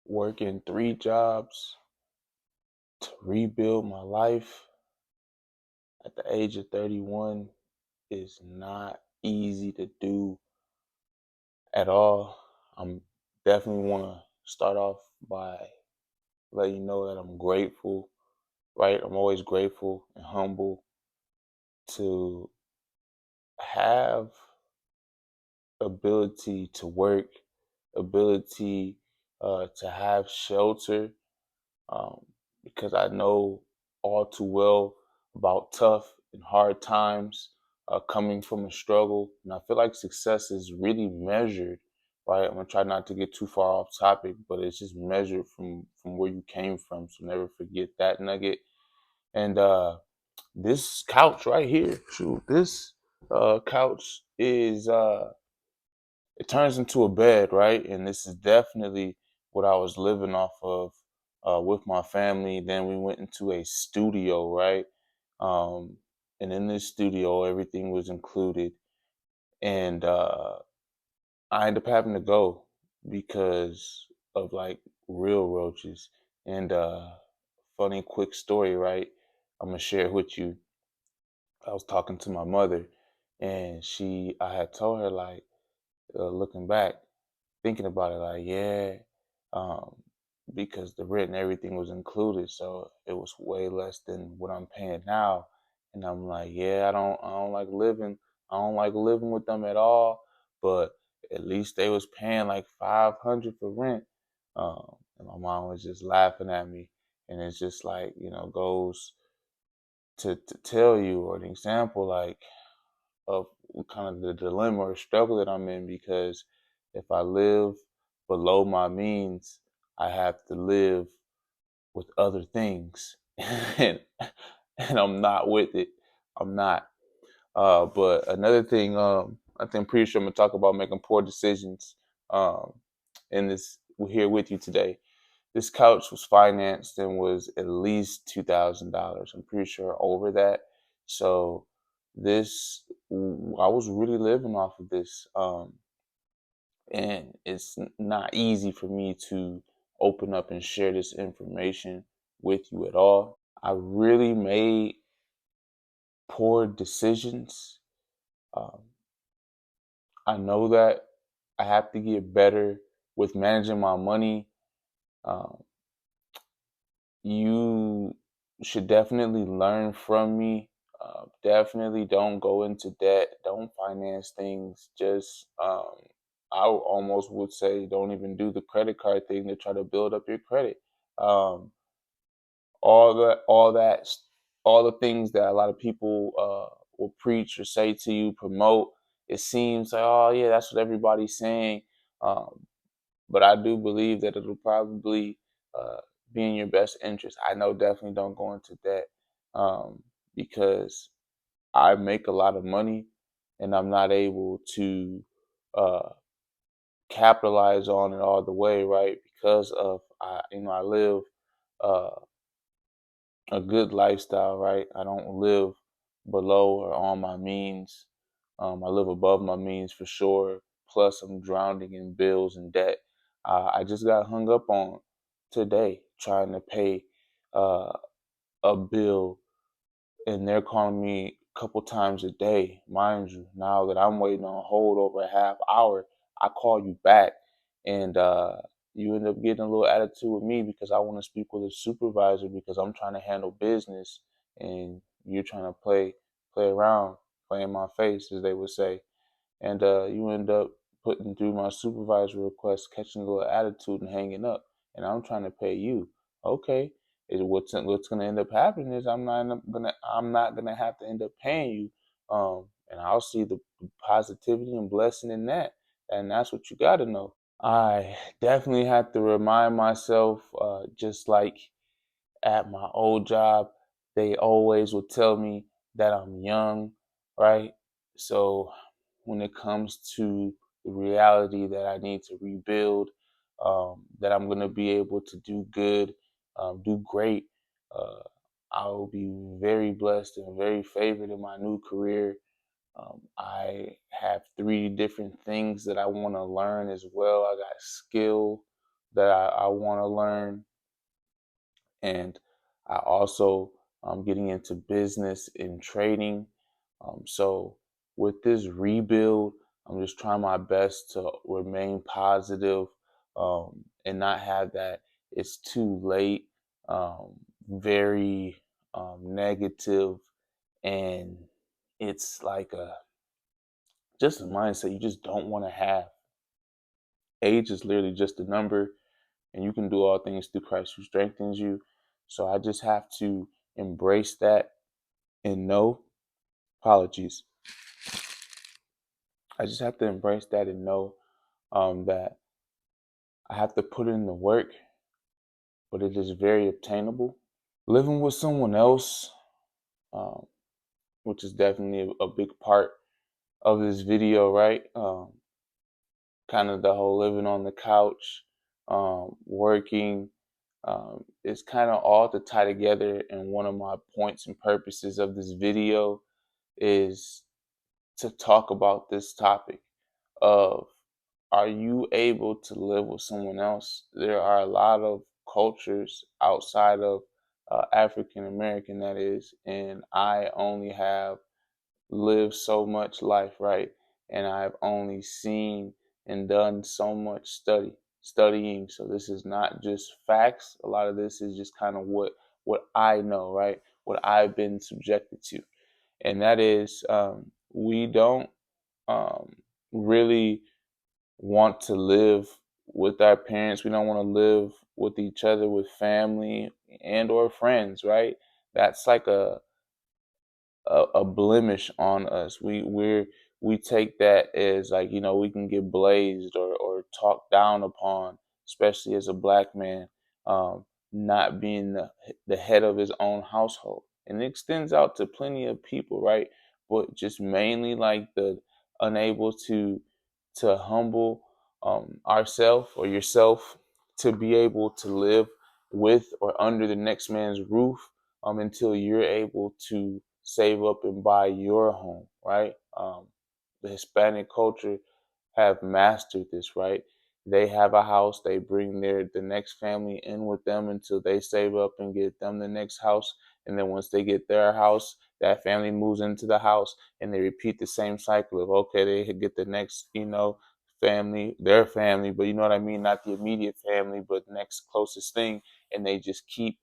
working 3 jobs to rebuild my life at the age of 31 is not easy to do at all. I'm definitely want to start off by letting you know that I'm grateful, right? I'm always grateful and humble to have ability to work, ability to have shelter, um, because I know all too well about tough and hard times coming from a struggle. And I feel like success is really measured, right? I'm gonna try not to get too far off topic, but it's just measured from where you came from. So never forget that nugget. And this couch right here, shoot, this couch is it turns into a bed, right? And this is definitely what I was living off of with my family. Then we went into a studio, right? Um, and in this studio, everything was included. And I ended up having to go because of like real roaches. And funny quick story, right? I'm gonna share it with you. I was talking to my mother, and I had told her like, looking back, thinking about it, like, yeah, um, because the rent and everything was included, so it was way less than what I'm paying now. And I'm like, yeah, I don't like living with them at all. But at least they was paying like 500 for rent. And my mom was just laughing at me, and it's just like goes to tell you, or an example, like of kind of the dilemma or struggle that I'm in, because if I live below my means, I have to live with other things. and and I'm not with it. I'm not. But another thing, I think I'm pretty sure I'm gonna talk about making poor decisions. Um, in this here with you today. This couch was financed and was at least $2,000. I'm pretty sure over that. So this, I was really living off of this, and it's not easy for me to open up and share this information with you at all. I really made poor decisions. Um, I know that I have to get better with managing my money. Um, you should definitely learn from me. Definitely don't go into debt. Don't finance things. Just, I almost would say, don't even do the credit card thing to try to build up your credit. Um, all that, all the things that a lot of people will preach or say to you, promote. It seems like, oh yeah, that's what everybody's saying. Um, but I do believe that it'll probably uh, be in your best interest. I know definitely don't go into debt, because I make a lot of money and I'm not able to uh, capitalize on it all the way, right? Because of I live uh, a good lifestyle, right? I don't live below or on my means. I live above my means for sure. Plus, I'm drowning in bills and debt. I just got hung up on today trying to pay uh, a bill, and they're calling me a couple times a day. Mind you, now that I'm waiting on hold over a half hour, I call you back, and you end up getting a little attitude with me because I want to speak with a supervisor because I'm trying to handle business, and you're trying to play around, play in my face, as they would say. And you end up putting through my supervisor request, catching a little attitude and hanging up. And I'm trying to pay you. Okay, is what's gonna end up happening is I'm not gonna have to end up paying you, and I'll see the positivity and blessing in that, and that's what you got to know. I definitely have to remind myself, just like at my old job, they always would tell me that I'm young, right? So when it comes to the reality that I need to rebuild, that I'm going to be able to do good, do great, uh, I will be very blessed and very favored in my new career. I have 3 different things that I want to learn as well. I got skill, that I want to learn. And I also getting into business and trading. So with this rebuild, I'm just trying my best to remain positive, and not have that it's too late, very negative, and it's like a just a mindset you just don't want to have. Age is literally just a number, and you can do all things through Christ who strengthens you. So I just have to embrace that and know, apologies. I just have to embrace that and know that I have to put in the work, but it is very obtainable. Living with someone else, um, which is definitely a big part of this video, right? Kind of the whole living on the couch, working. It's kind of all to tie together. And one of my points and purposes of this video is to talk about this topic of, are you able to live with someone else? There are a lot of cultures outside of African American, that is, and I only have lived so much life, right? And I've only seen and done so much studying. So this is not just facts. A lot of this is just kind of what I know, right? What I've been subjected to, and that is, we don't um, really want to live with our parents. We don't want to live with each other, with family and or friends, right? That's like a blemish on us. We take that as, like, we can get blazed or talked down upon, especially as a black man, not being the head of his own household. And it extends out to plenty of people, right? But just mainly like the unable to humble ourself or yourself to be able to live with or under the next man's roof, until you're able to save up and buy your home, right? The Hispanic culture have mastered this, right? They have a house, they bring the next family in with them until they save up and get them the next house. And then once they get their house, that family moves into the house, and they repeat the same cycle of, okay, they get the next, family, their family, but you know what I mean? Not the immediate family, but next closest thing. And they just keep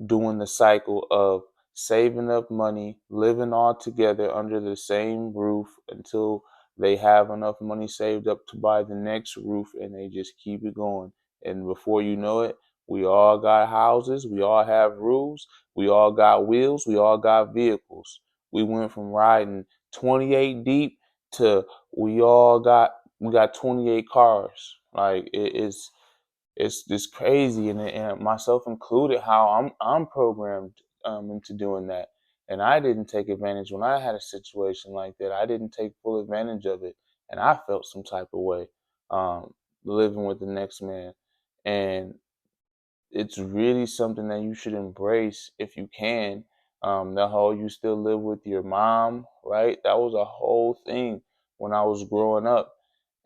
doing the cycle of saving up money, living all together under the same roof until they have enough money saved up to buy the next roof, and they just keep it going. And before you know it, we all got houses, we all have roofs, we all got wheels, we all got vehicles. We went from riding 28 deep to we got 28 cars. Like, it's just crazy, and myself included, how I'm programmed into doing that. And I didn't take advantage when I had a situation like that. I didn't take full advantage of it, and I felt some type of way, um, living with the next man. And it's really something that you should embrace if you can. The whole you still live with your mom, right? That was a whole thing when I was growing up.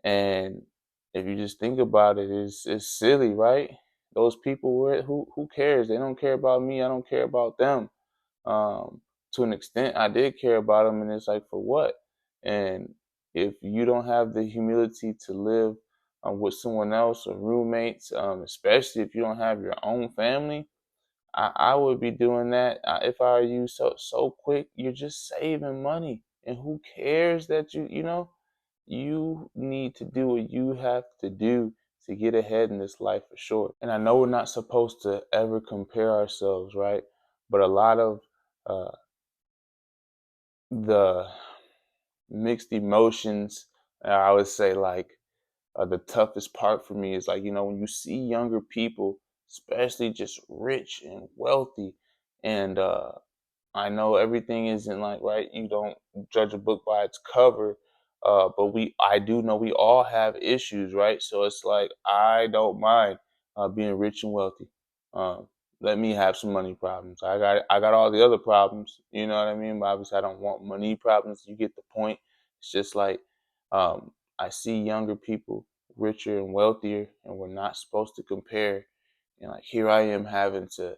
And if you just think about it, it's silly, right? Those people were, who cares? They don't care about me. I don't care about them. Um, to an extent, I did care about them, and it's like, for what? And if you don't have the humility to live with someone else or roommates, especially if you don't have your own family, I would be doing that if I were you. So quick, you're just saving money, and who cares that you need to do what you have to do to get ahead in this life, for sure. And I know we're not supposed to ever compare ourselves, right? But a lot of uh, the mixed emotions, I would say, like, the toughest part for me is, like, when you see younger people, especially just rich and wealthy, and I know everything isn't like, right. You don't judge a book by its cover, but I do know we all have issues, right? So it's like, I don't mind being rich and wealthy. Um, Let me have some money problems. I got all the other problems. You know what I mean? But obviously, I don't want money problems. You get the point. It's just like, I see younger people richer and wealthier, and we're not supposed to compare. And like here I am having to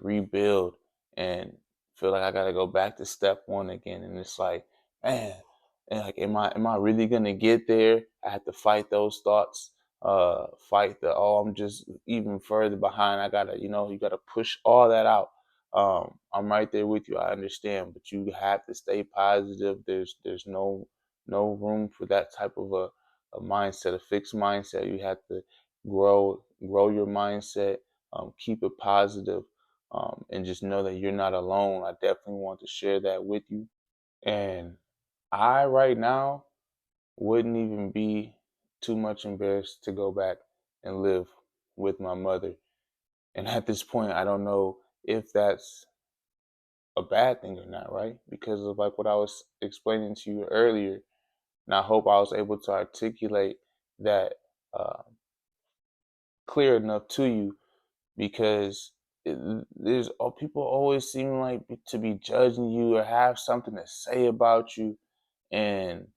rebuild and feel like I gotta go back to step one again. And it's like, man, and like, am I really gonna get there? I have to fight those thoughts, fight the I'm just even further behind. I gotta, you gotta push all that out. I'm right there with you. I understand, but you have to stay positive. There's no room for that type of a mindset, a fixed mindset. You have to grow your mindset, keep it positive, and just know that you're not alone. I definitely want to share that with you. And I, right now, wouldn't even be too much embarrassed to go back and live with my mother. And at this point, I don't know if that's a bad thing or not, right? Because of like what I was explaining to you earlier. And I hope I was able to articulate that uh, clear enough to you, because there's people always seem like to be judging you or have something to say about you, and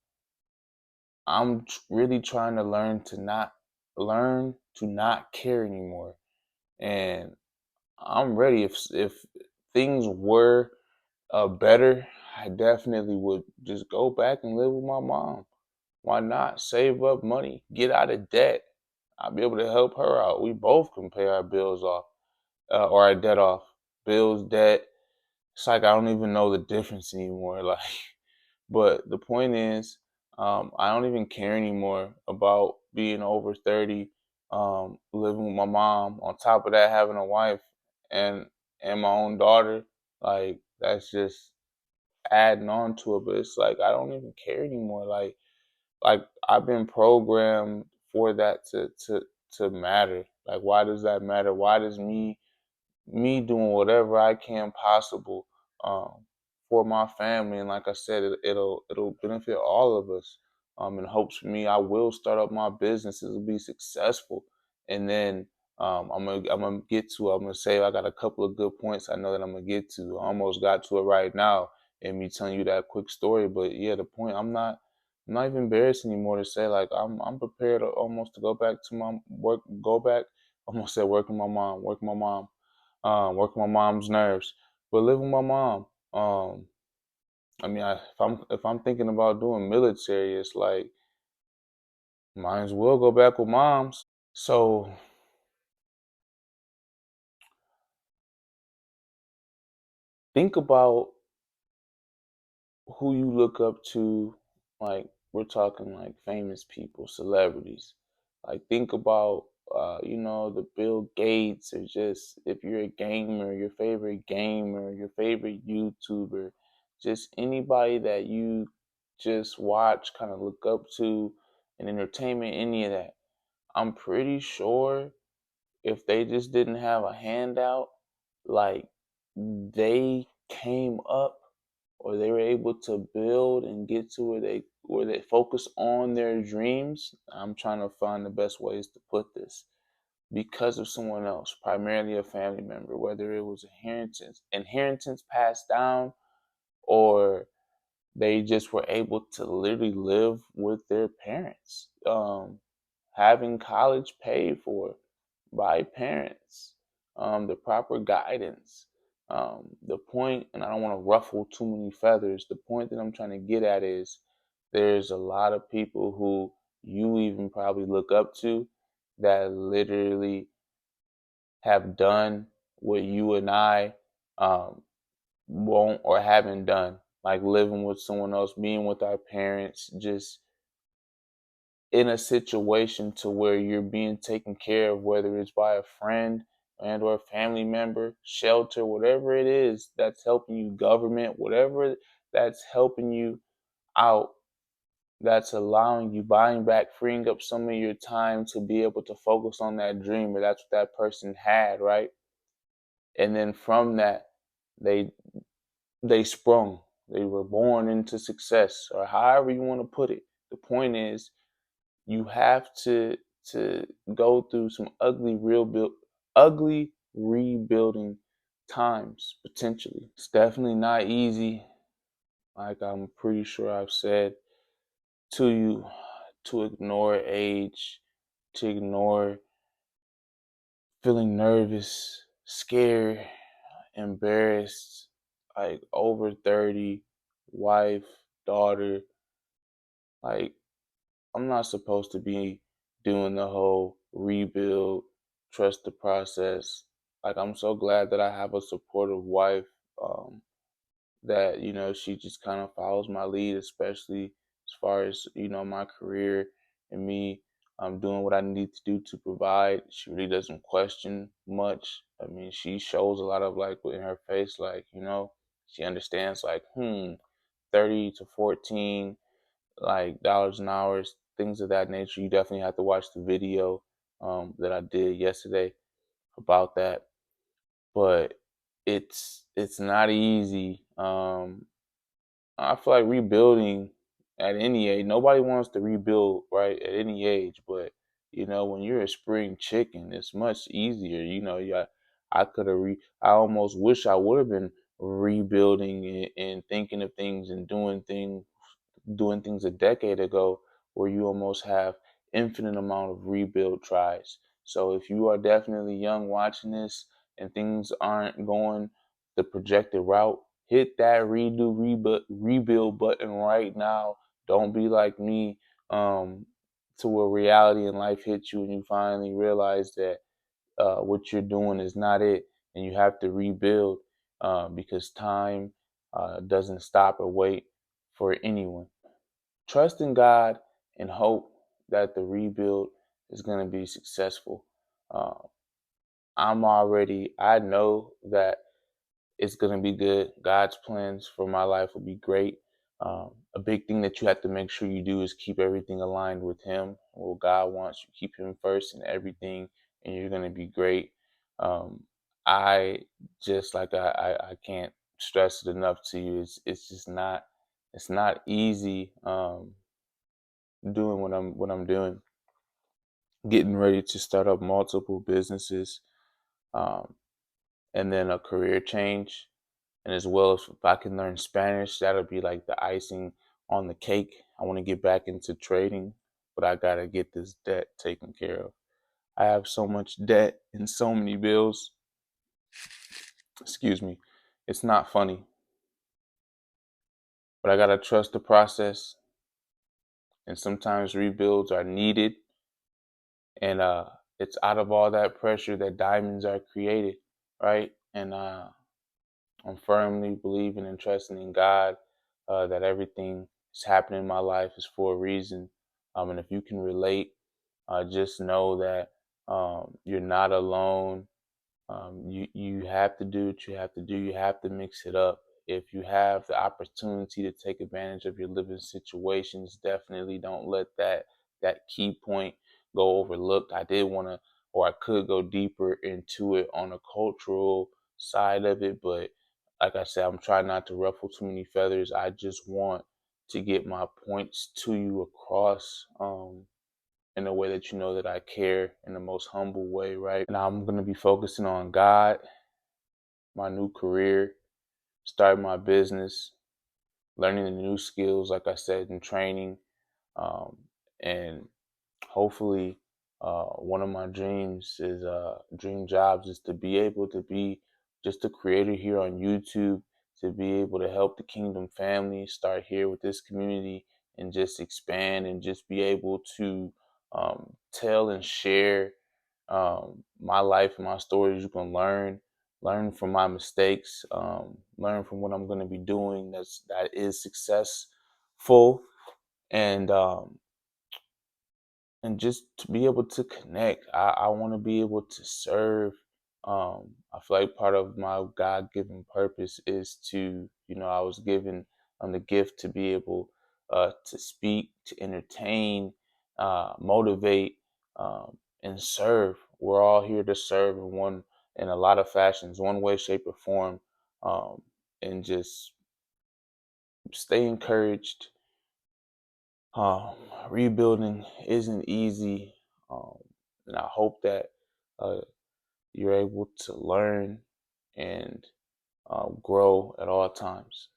I'm really trying to learn to not care anymore. And I'm ready. If things were better, I definitely would just go back and live with my mom. Why not save up money, get out of debt? I'll be able to help her out. We both can pay our bills off, or our debt off. Bills, debt. It's like I don't even know the difference anymore. Like, but the point is, I don't even care anymore about being over 30, living with my mom. On top of that, having a wife and and my own daughter. Like that's just adding on to it. But it's like I don't even care anymore. Like I've been programmed for that to matter. Like why does that matter? Why does me doing whatever I can possible, for my family, and like I said, it'll benefit all of us. In hopes for me, I will start up my business. It'll be successful, and then I'm gonna get to. I'm gonna say I got a couple of good points. I know that I'm gonna get to. I almost got to it right now, and me telling you that quick story. But yeah, the point I'm not even embarrassed anymore to say like I'm prepared almost to go back to my work. Go back. Almost said working my mom. Working my mom, working my mom's nerves, but live with my mom. I mean, if I'm thinking about doing military, it's like might as well go back with moms. So think about who you look up to. Like we're talking like famous people, celebrities. Like think about the Bill Gates, or just if you're a gamer, your favorite YouTuber, just anybody that you just watch, kind of look up to in entertainment, any of that. I'm pretty sure if they just didn't have a handout, like they came up, or they were able to build and get to where they focus on their dreams. I'm trying to find the best ways to put this, because of someone else, primarily a family member, whether it was inheritance passed down, or they just were able to literally live with their parents, having college paid for by parents, the proper guidance. The point, and I don't want to ruffle too many feathers, the point that I'm trying to get at is there's a lot of people who you even probably look up to that literally have done what you and I, won't or haven't done, like living with someone else, being with our parents, just in a situation to where you're being taken care of, whether it's by a friend and or a family member, shelter, whatever it is that's helping you, government, whatever that's helping you out, that's allowing you, buying back, freeing up some of your time to be able to focus on that dream, or that's what that person had, right? And then from that, they they sprung, they were born into success, or however you want to put it. The point is, you have to go through some ugly rebuilding times, potentially. It's definitely not easy, like I'm pretty sure I've said to you. to ignore age, to ignore feeling nervous, scared, embarrassed, like over 30, wife, daughter. Like, I'm not supposed to be doing the whole rebuild, trust the process. Like, I'm so glad that I have a supportive wife. That she just kind of follows my lead, especially as far as my career and me doing what I need to do to provide. She really doesn't question much. I mean, she shows a lot of like in her face, like she understands like 30 to 14 like dollars an hour, things of that nature. You definitely have to watch the video that I did yesterday about that, but it's not easy. I feel like rebuilding at any age, nobody wants to rebuild, right, at any age. But when you're a spring chicken, it's much easier. Yeah, I almost wish I would have been rebuilding and thinking of things and doing things a decade ago, where you almost have infinite amount of rebuild tries. So if you are definitely young watching this and things aren't going the projected route, hit that rebuild button right now. Don't be like me, to where reality in life hits you and you finally realize that what you're doing is not it, and you have to rebuild, because time doesn't stop or wait for anyone. Trust in God and hope that the rebuild is going to be successful. Uh, I know that it's going to be good. God's plans for my life will be great. A big thing that you have to make sure you do is keep everything aligned with Him. What God wants, you keep Him first in everything, and you're going to be great. Um, I just like I can't stress it enough to you. It's just not it's not easy doing what I'm doing, getting ready to start up multiple businesses, um, and then a career change. And as well as if I can learn Spanish, that'll be like the icing on the cake. I want to get back into trading, but I gotta get this debt taken care of. I have so much debt and so many bills. Excuse me. It's not funny, but I gotta trust the process. And sometimes rebuilds are needed, and it's out of all that pressure that diamonds are created, right? And I'm firmly believing and trusting in God, that everything is happening in my life is for a reason. And if you can relate, just know that you're not alone. You have to do what you have to do. You have to mix it up. If you have the opportunity to take advantage of your living situations, definitely don't let that key point go overlooked. I did want to, or I could go deeper into it on a cultural side of it, but like I said, I'm trying not to ruffle too many feathers. I just want to get my points to you across, in a way that you know that I care, in the most humble way, right? And I'm going to be focusing on God, my new career, starting my business, learning the new skills, like I said, in training, um, and hopefully, one of my dream jobs is to be able to be just a creator here on YouTube, to be able to help the Kingdom family start here with this community and just expand and just be able to tell and share my life and my stories. You can learn from my mistakes, learn from what I'm going to be doing that is successful, and just to be able to connect. I want to be able to serve. I feel like part of my God given purpose is to, I was given the gift to be able to speak, to entertain, motivate, and serve. We're all here to serve in a lot of fashions, one way, shape, or form, and just stay encouraged. um, Rebuilding isn't easy, um, and I hope that uh, you're able to learn and grow at all times.